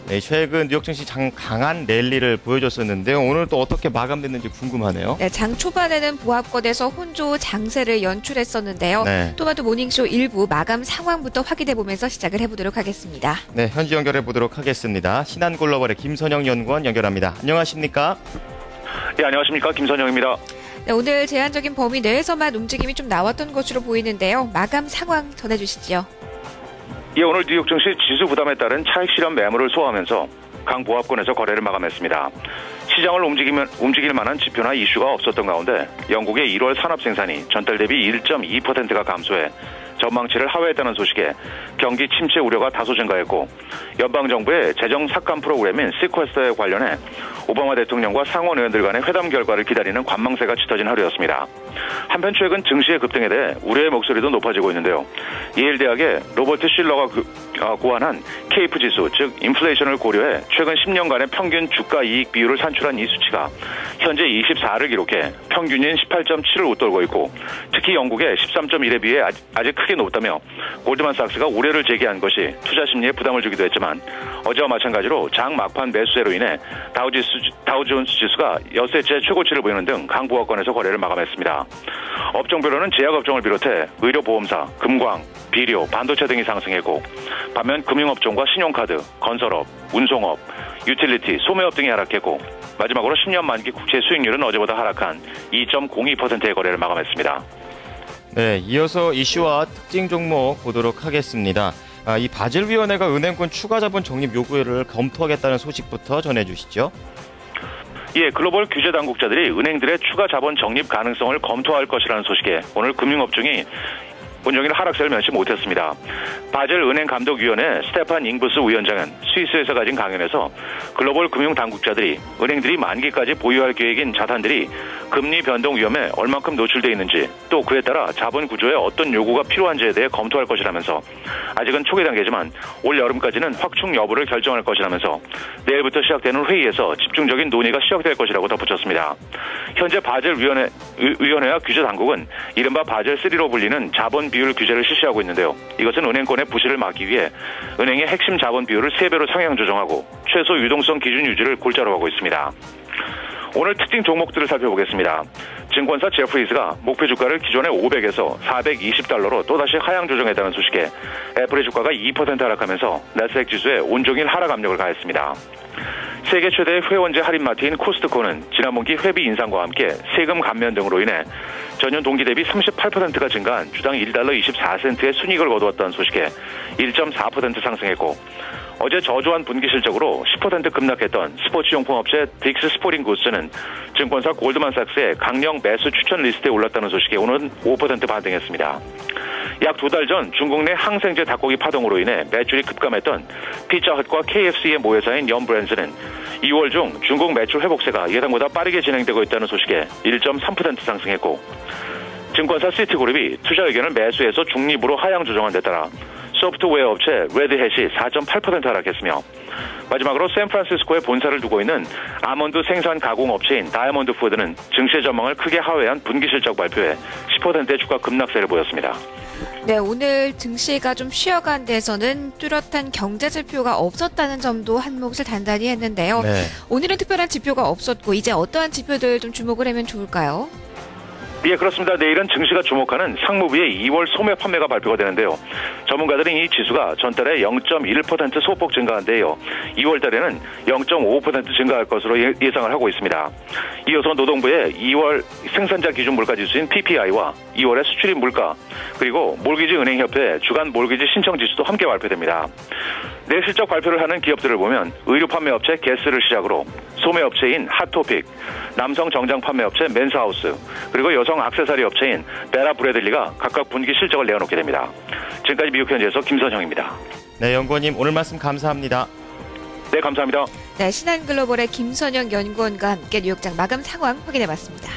네, 최근 뉴욕 증시 강한 랠리를 보여줬었는데요. 오늘 또 어떻게 마감됐는지 궁금하네요. 네, 장 초반에는 보합권에서 혼조 장세를 연출했었는데요. 네. 토마토 모닝쇼 일부 마감 상황부터 확인해보면서 시작을 해보도록 하겠습니다. 네, 현지 연결해보도록 하겠습니다. 신한글로벌의 김선영 연구원 연결합니다. 안녕하십니까? 네, 안녕하십니까. 김선영입니다. 네, 오늘 제한적인 범위 내에서만 움직임이 좀 나왔던 것으로 보이는데요. 마감 상황 전해주시죠. 예, 오늘 뉴욕 증시 지수 부담에 따른 차익 실현 매물을 소화하면서 강보합권에서 거래를 마감했습니다. 시장을 움직일 만한 지표나 이슈가 없었던 가운데 영국의 1월 산업 생산이 전달 대비 1.2%가 감소해 전망치를 하회했다는 소식에 경기 침체 우려가 다소 증가했고, 연방정부의 재정 삭감 프로그램인 시퀘스터에 관련해 오바마 대통령과 상원 의원들 간의 회담 결과를 기다리는 관망세가 짙어진 하루였습니다. 한편 최근 증시의 급등에 대해 우려의 목소리도 높아지고 있는데요. 예일대학의 로버트 실러가 고안한 케이프 지수, 즉 인플레이션을 고려해 최근 10년간의 평균 주가 이익 비율을 산출한 이 수치가 현재 24를 기록해 평균인 18.7을 웃돌고 있고, 특히 영국의 13.1에 비해 아직 크게 높다며 골드만삭스가 우려를 제기한 것이 투자 심리에 부담을 주기도 했지만, 어제와 마찬가지로 장 막판 매수세로 인해 다우존스 지수가 엿새째 최고치를 보이는 등 강보합권에서 거래를 마감했습니다. 업종별로는 제약업종을 비롯해 의료보험사, 금광, 비료, 반도체 등이 상승했고, 반면 금융업종과 신용카드, 건설업, 운송업, 유틸리티, 소매업 등이 하락했고, 마지막으로 10년 만기 국채 수익률은 어제보다 하락한 2.02%의 거래를 마감했습니다. 네, 이어서 이슈와 특징 종목 보도록 하겠습니다. 이 바젤위원회가 은행권 추가 자본 적립 요구를 검토하겠다는 소식부터 전해주시죠. 예, 글로벌 규제 당국자들이 은행들의 추가 자본 적립 가능성을 검토할 것이라는 소식에 오늘 금융업종이 본종일 하락세를 면치 못했습니다. 바젤 은행감독위원회 스테판 잉부스 위원장은 스위스에서 가진 강연에서 글로벌 금융당국자들이 은행들이 만기까지 보유할 계획인 자산들이 금리 변동 위험에 얼만큼 노출되어 있는지, 또 그에 따라 자본 구조에 어떤 요구가 필요한지에 대해 검토할 것이라면서, 아직은 초기 단계지만 올 여름까지는 확충 여부를 결정할 것이라면서 내일부터 시작되는 회의에서 집중적인 논의가 시작될 것이라고 덧붙였습니다. 현재 바젤 위원회와 규제 당국은 이른바 바젤 3로 불리는 자본 비율 규제를 실시하고 있는데요. 이것은 은행권의 부실을 막기 위해 은행의 핵심 자본 비율을 3배로 상향 조정하고 최소 유동성 기준 유지를 골자로 하고 있습니다. 오늘 특징 종목들을 살펴보겠습니다. 증권사 제프리즈가 목표 주가를 기존의 500에서 420달러로 또다시 하향 조정했다는 소식에 애플의 주가가 2% 하락하면서 나스닥 지수에 온종일 하락 압력을 가했습니다. 세계 최대의 회원제 할인 마트인 코스트코는 지난 분기 회비 인상과 함께 세금 감면 등으로 인해 전년 동기 대비 38%가 증가한 주당 1달러 24센트의 순이익을 거두었다는 소식에 1.4% 상승했고, 어제 저조한 분기 실적으로 10% 급락했던 스포츠용품 업체 딕스 스포링 구스는 증권사 골드만삭스의 강력 매수 추천 리스트에 올랐다는 소식에 오는 5% 반등했습니다. 약 2달 전 중국 내 항생제 닭고기 파동으로 인해 매출이 급감했던 피자헛과 KFC의 모회사인 염브랜즈는 2월 중 중국 매출 회복세가 예상보다 빠르게 진행되고 있다는 소식에 1.3% 상승했고, 증권사 시티그룹이 투자 의견을 매수해서 중립으로 하향 조정한 데 따라 소프트웨어 업체 레드햇이 4.8% 하락했으며, 마지막으로 샌프란시스코에 본사를 두고 있는 아몬드 생산 가공 업체인 다이아몬드 푸드는 증시 전망을 크게 하회한 분기 실적 발표에 10%의 주가 급락세를 보였습니다. 네, 오늘 증시가 좀 쉬어간 데서는 뚜렷한 경제 지표가 없었다는 점도 한 몫을 단단히 했는데요. 네. 오늘은 특별한 지표가 없었고 이제 어떠한 지표들 좀 주목을 하면 좋을까요? 예, 그렇습니다. 내일은 증시가 주목하는 상무부의 2월 소매 판매가 발표가 되는데요. 전문가들은 이 지수가 전달에 0.1% 소폭 증가한데요. 2월 달에는 0.5% 증가할 것으로 예상을 하고 있습니다. 이어서 노동부의 2월 생산자 기준 물가 지수인 PPI와 2월의 수출입 물가, 그리고 몰기지 은행협회 주간 몰기지 신청 지수도 함께 발표됩니다. 내 실적 발표를 하는 기업들을 보면 의류 판매업체 게스를 시작으로 소매업체인 핫토픽, 남성 정장 판매업체 맨스하우스, 그리고 여성 액세서리 업체인 베라 브래들리가 각각 분기 실적을 내어놓게 됩니다. 지금까지 미국 현지에서 김선형입니다. 네, 연구원님 오늘 말씀 감사합니다. 네, 감사합니다. 네, 신한글로벌의 김선영 연구원과 함께 뉴욕장 마감 상황 확인해봤습니다.